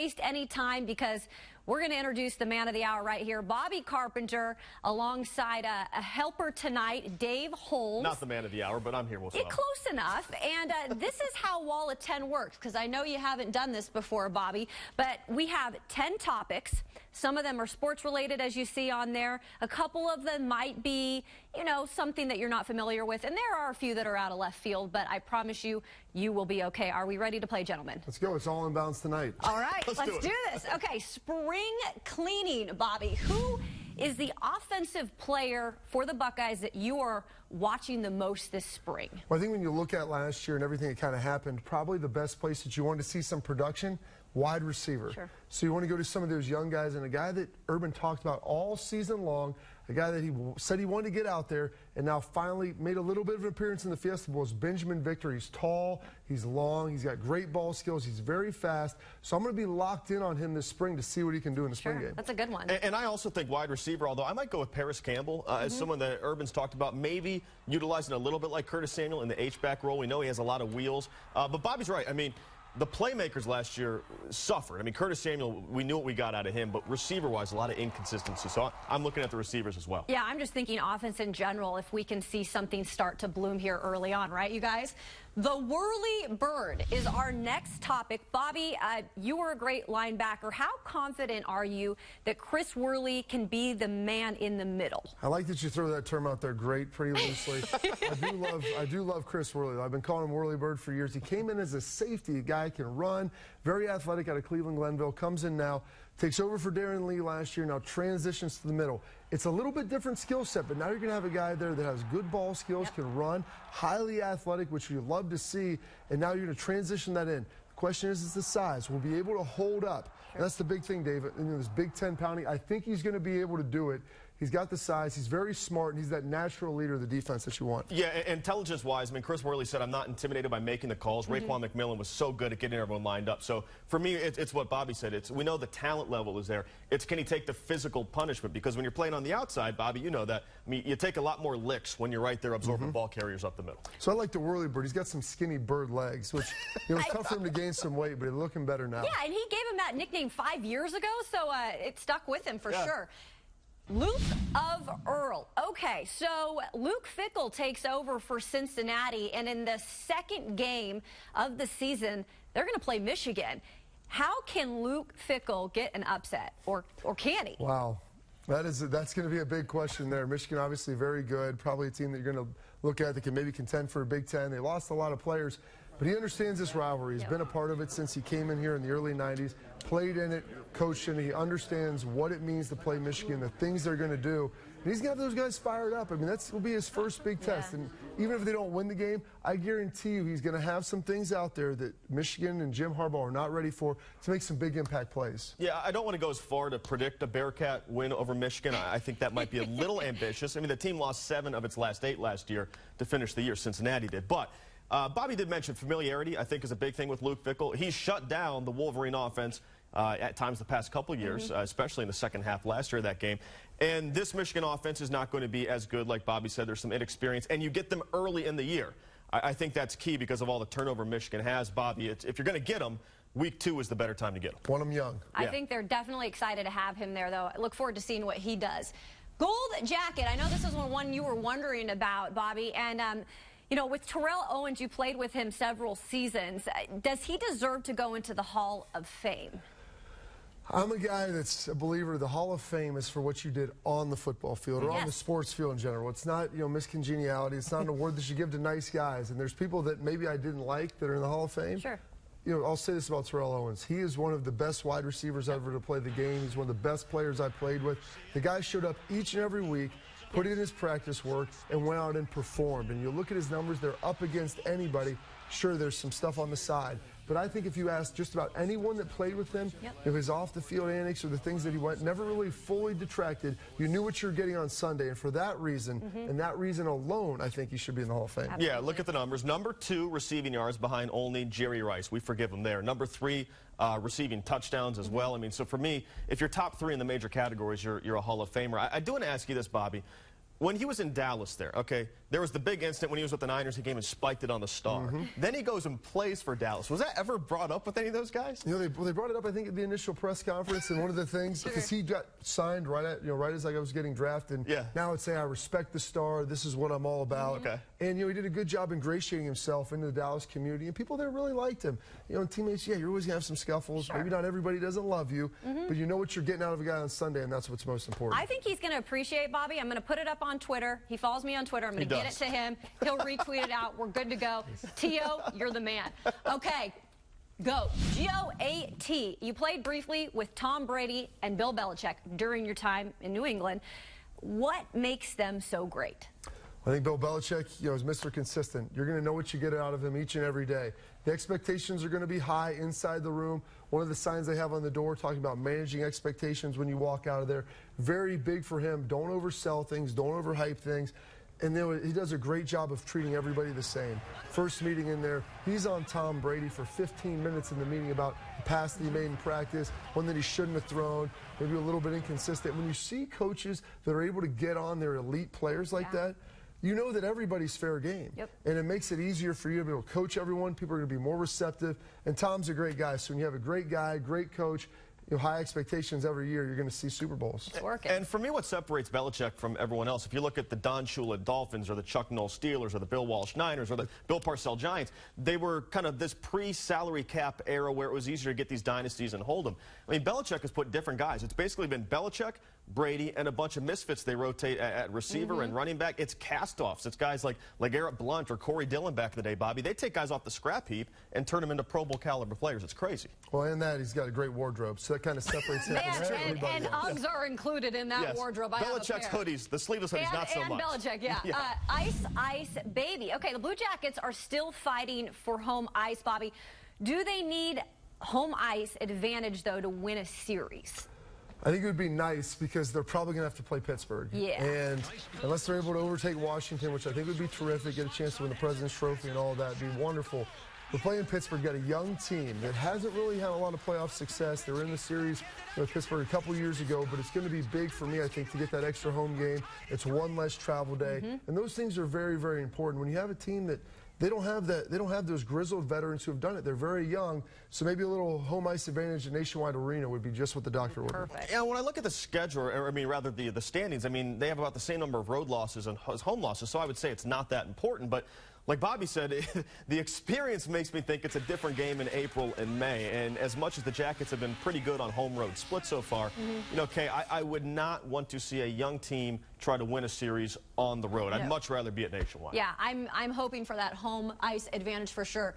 waste any time because we're going to introduce the man of the hour right here, Bobby Carpenter, alongside a helper tonight, Dave Holmes. Not the man of the hour, but I'm here. We'll close enough. And this is how Wall of 10 works, because I know you haven't done this before, Bobby, but we have 10 topics. Some of them are sports related, as you see on there. A couple of them might be, you know, something that you're not familiar with. And there are a few that are out of left field, but I promise you, you will be okay. Are we ready to play, gentlemen? Let's go. It's all in bounds tonight. All right, let's do this. Okay, spring cleaning, Bobby. Who is the offensive player for the Buckeyes that you are watching the most this spring? Well, I think when you look at last year and everything that kind of happened, probably the best place that you want to see some production, wide receiver. Sure. So you want to go to some of those young guys, and a guy that Urban talked about all season long, a guy that he said he wanted to get out there and now finally made a little bit of an appearance in the Fiesta Bowl is Benjamin Victor. He's tall, he's long, he's got great ball skills, he's very fast. So I'm going to be locked in on him this spring to see what he can do in the spring game. That's a good one. And I also think wide receiver, although I might go with Paris Campbell as someone that Urban's talked about, maybe utilizing a little bit like Curtis Samuel in the H-back role. We know he has a lot of wheels. But Bobby's right. I mean, the playmakers last year suffered. I mean, Curtis Samuel, we knew what we got out of him, but receiver-wise, a lot of inconsistency. So I'm looking at the receivers as well. Yeah, I'm just thinking offense in general, if we can see something start to bloom here early on, right, you guys? The Whirly Bird is our next topic. Bobby, you were a great linebacker. How confident are you that Chris Whirly can be the man in the middle? I like that you throw that term out there great, pretty loosely. I do love Chris Whirly. I've been calling him Whirly Bird for years. He came in as a safety. A guy can run, very athletic out of Cleveland Glenville, comes in now, takes over for Darren Lee last year, now transitions to the middle. It's a little bit different skill set, but now you're going to have a guy there that has good ball skills, can run, highly athletic, which you love to see, and now you're going to transition that in. The question is the size. Will be able to hold up. And that's the big thing, David. You know, this Big Ten pounding, I think he's going to be able to do it. He's got the size, he's very smart, and he's that natural leader of the defense that you want. Yeah, intelligence-wise, I mean, Chris Whirly said, I'm not intimidated by making the calls. Raekwon McMillan was so good at getting everyone lined up. So for me, it's what Bobby said. We know the talent level is there. It's can he take the physical punishment? Because when you're playing on the outside, Bobby, you know that. I mean, you take a lot more licks when you're right there absorbing ball carriers up the middle. So I like the Whirly Bird. He's got some skinny bird legs, which it was tough for him to gain some weight, but he's looking better now. Yeah, and he gave him that nickname 5 years ago, so it stuck with him for sure. Luke of Earl. Okay, so Luke Fickell takes over for Cincinnati, and in the second game of the season, they're going to play Michigan. How can Luke Fickell get an upset, or can he? Wow. That's going to be a big question there. Michigan obviously very good, probably a team that you're going to look at that can maybe contend for a Big Ten. They lost a lot of players, but he understands this rivalry. He's been a part of it since he came in here in the early 90s, played in it, coached in it. He understands what it means to play Michigan, the things they're going to do. And he's going to have those guys fired up. I mean, that will be his first big test. And even if they don't win the game, I guarantee you he's going to have some things out there that Michigan and Jim Harbaugh are not ready for to make some big impact plays. Yeah, I don't want to go as far to predict a Bearcat win over Michigan. I think that might be a little ambitious. I mean, the team lost 7 of its last 8 last year to finish the year. Cincinnati did. But Bobby did mention familiarity, I think, is a big thing with Luke Fickell. He's shut down the Wolverine offense at times the past couple of years, especially in the second half last year of that game. And this Michigan offense is not going to be as good, like Bobby said. There's some inexperience, and you get them early in the year. I think that's key because of all the turnover Michigan has. Bobby, if you're going to get them, week 2 is the better time to get them. Want them young. I think they're definitely excited to have him there, though. I look forward to seeing what he does. Gold jacket. I know this is one you were wondering about, Bobby, and you know, with Terrell Owens, you played with him several seasons. Does he deserve to go into the Hall of Fame? I'm a guy that's a believer the Hall of Fame is for what you did on the football field or on the sports field in general. It's not, you know, miscongeniality. It's not an award that you give to nice guys. And there's people that maybe I didn't like that are in the Hall of Fame. Sure. You know, I'll say this about Terrell Owens. He is one of the best wide receivers ever to play the game. He's one of the best players I played with. The guy showed up each and every week, put in his practice work, and went out and performed. And you look at his numbers, they're up against anybody. Sure, there's some stuff on the side. But I think if you ask just about anyone that played with him, if his off-the-field antics or the things that he went, never really fully detracted, you knew what you were getting on Sunday. And for that reason, and that reason alone, I think he should be in the Hall of Fame. Absolutely. Yeah, look at the numbers. Number 2 receiving yards behind only Jerry Rice. We forgive him there. Number 3 receiving touchdowns as well. I mean, so for me, if you're top 3 in the major categories, you're a Hall of Famer. I do want to ask you this, Bobby. when he was in Dallas there, okay, there was the big incident when he was with the Niners. He came and spiked it on the star. Then he goes and plays for Dallas. Was that ever brought up with any of those guys? You know, they brought it up, I think, at the initial press conference, and one of the things, because he got signed right as I was getting drafted. And now it's saying, I respect the star. This is what I'm all about. And, you know, he did a good job ingratiating himself into the Dallas community, and people there really liked him. You know, and teammates, you're always going to have some scuffles. Maybe not everybody doesn't love you, but you know what you're getting out of a guy on Sunday, and that's what's most important. I think he's going to appreciate Bobby. I'm going to put it up on Twitter. He follows me on Twitter. I'm going to get it to him. He'll retweet it out. We're good to go. T.O., you're the man. Okay, go. G-O-A-T. You played briefly with Tom Brady and Bill Belichick during your time in New England. What makes them so great? I think Bill Belichick, you know, is Mr. Consistent. You're going to know what you get out of him each and every day. The expectations are going to be high inside the room. One of the signs they have on the door talking about managing expectations when you walk out of there. Very big for him. Don't oversell things. Don't overhype things. And then he does a great job of treating everybody the same. First meeting in there, he's on Tom Brady for 15 minutes in the meeting about the pass that he made in practice, one that he shouldn't have thrown, maybe a little bit inconsistent. When you see coaches that are able to get on their elite players like that, you know that everybody's fair game. And it makes it easier for you to be able to coach everyone. People are going to be more receptive. And Tom's a great guy. So when you have a great guy, great coach, you know, high expectations every year, you're going to see Super Bowls. It's working. And for me, what separates Belichick from everyone else, if you look at the Don Shula Dolphins or the Chuck Noll Steelers or the Bill Walsh Niners or the Bill Parcells Giants, they were kind of this pre-salary cap era where it was easier to get these dynasties and hold them. I mean, Belichick has put different guys. It's basically been Belichick, Brady, and a bunch of misfits they rotate at receiver and running back. It's cast-offs. It's guys like Garrett Blunt or Corey Dillon back in the day, Bobby. They take guys off the scrap heap and turn them into Pro Bowl caliber players. It's crazy. Well, and that he's got a great wardrobe, so that kind of separates him from everybody and else. Uggs are included in that wardrobe. Belichick's hoodies, the sleeveless hoodies, not so much. And Belichick, ice, baby. Okay, the Blue Jackets are still fighting for home ice, Bobby. Do they need home ice advantage, though, to win a series? I think it would be nice because they're probably going to have to play Pittsburgh. And unless they're able to overtake Washington, which I think would be terrific, get a chance to win the President's Trophy and all that, it'd be wonderful. We're playing Pittsburgh, got a young team that hasn't really had a lot of playoff success. They were in the series with Pittsburgh a couple years ago, but it's going to be big for me, I think, to get that extra home game. It's one less travel day. And those things are very, very important. When you have a team that they don't have those grizzled veterans who have done it. They're very young, so maybe a little home ice advantage at Nationwide Arena would be just what the doctor ordered. Perfect. Yeah, when I look at the schedule, or I mean, rather the standings, I mean, they have about the same number of road losses and home losses, so I would say it's not that important. But like Bobby said, the experience makes me think it's a different game in April and May. And as much as the Jackets have been pretty good on home-road splits so far, you know, Kay, I would not want to see a young team try to win a series on the road. I'd much rather be at Nationwide. Yeah, I'm hoping for that home ice advantage for sure.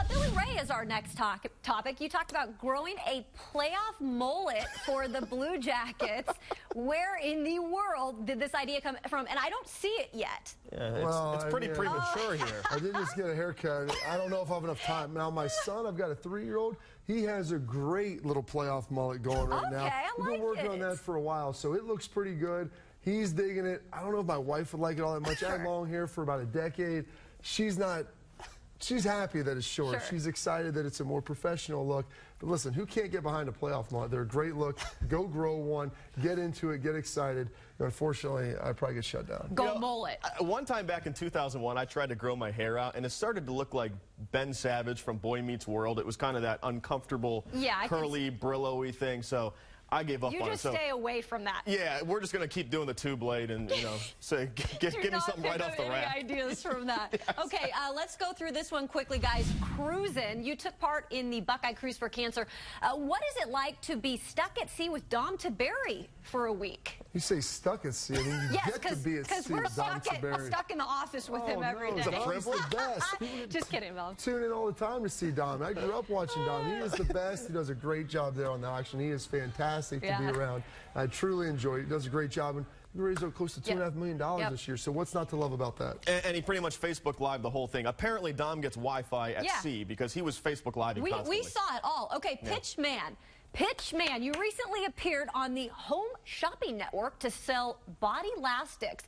Billy Ray is our next topic. You talked about growing a playoff mullet for the Blue Jackets. Where in the world did this idea come from? And I don't see it yet. Yeah, it's pretty premature here. I did just get a haircut. I don't know if I have enough time. Now, my son, I've got a 3-year-old. He has a great little playoff mullet going right now. We've been working on that for a while, so it looks pretty good. He's digging it. I don't know if my wife would like it all that much. I had long hair for about a decade. She's happy that it's short. She's excited that it's a more professional look. But listen, who can't get behind a playoff mullet? They're a great look. Go grow one. Get into it. Get excited. Unfortunately, I probably get shut down. Go mullet. One time back in 2001, I tried to grow my hair out, and it started to look like Ben Savage from Boy Meets World. It was kind of that uncomfortable, curly, Brillo-y thing. So I gave up on it. You just stay away from that. Yeah, we're just going to keep doing the two-blade and, you know, say, give me something right off the rack. Any ideas from that. Okay, let's go through this one quickly, guys. Cruising. You took part in the Buckeye Cruise for Cancer. What is it like to be stuck at sea with Dom Tiberi for a week? You say stuck at sea. I mean, you get to be at sea with Dom Tiberi. We're stuck in the office with him every day. Dom's the best. Just kidding, Mel. Tune in all the time to see Dom. I grew up watching Dom. He is the best. He does a great job there on the auction. He is fantastic to be around. I truly enjoy it. He does a great job. And he raised close to $2.5 million this year, so what's not to love about that? And he pretty much Facebook Live the whole thing. Apparently, Dom gets Wi-Fi at sea because he was Facebook Living constantly. We saw it all. Okay, Pitchman. Pitchman, you recently appeared on the Home Shopping Network to sell body elastics.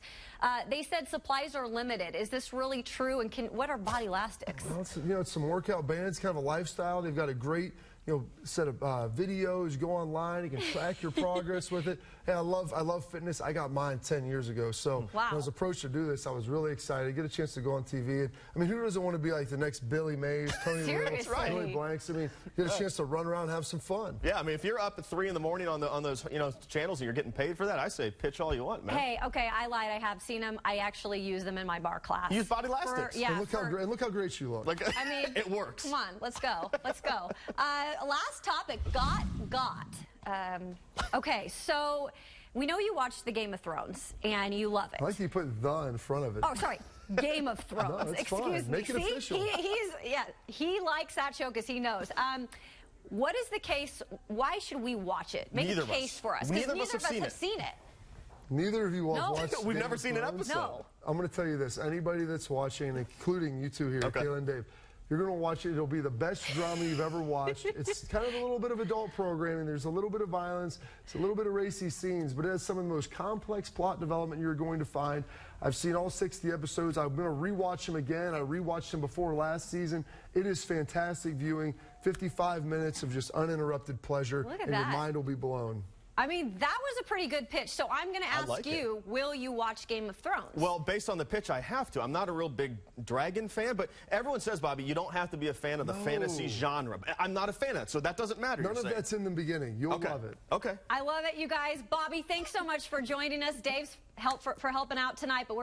They said supplies are limited. Is this really true? And what are body elastics? Well, it's some workout bands, kind of a lifestyle. They've got a great set of videos, go online, you can track your progress with it. Hey, I love fitness. I got mine 10 years ago. So wow. when I was approached to do this, I was really excited. Get a chance to go on TV. And, I mean, who doesn't want to be like the next Billy Mays, Tony Willis, Billy Blanks? I mean, get a chance to run around and have some fun. Yeah, I mean, if you're up at 3 in the morning on those channels and you're getting paid for that, I say pitch all you want, man. Hey, okay, I lied. I have seen them. I actually use them in my bar class. You use body elastics. Yeah. And look how great you look. I mean, it works. Come on, let's go. Let's go. Last topic, got. Okay, so we know you watched the Game of Thrones and you love it. I like you put "the" in front of it. Oh, sorry. Game of Thrones. No, it's Excuse fine. me. Make it official. He likes that show because he knows. What is the case? Why should we watch it? Make a case for us. Neither of us have seen it. Neither of you watched We've Game never of seen an Thrones? episode. No. I'm going to tell you this. Anybody that's watching, including you two here, Kayla and Dave, you're going to watch it. It'll be the best drama you've ever watched. It's kind of a little bit of adult programming. There's a little bit of violence. It's a little bit of racy scenes, but it has some of the most complex plot development you're going to find. I've seen all 60 episodes. I'm going to rewatch them again. I rewatched them before last season. It is fantastic viewing. 55 minutes of just uninterrupted pleasure, and your mind will be blown. I mean, that was a pretty good pitch. So I'm going to ask you, will you watch Game of Thrones? Well, based on the pitch, I have to. I'm not a real big dragon fan, but everyone says, Bobby, you don't have to be a fan of the fantasy genre. I'm not a fan of that, so that doesn't matter. None of that's in the beginning. You'll love it. Okay. I love it, you guys. Bobby, thanks so much for joining us. Dave's for helping out tonight, but we're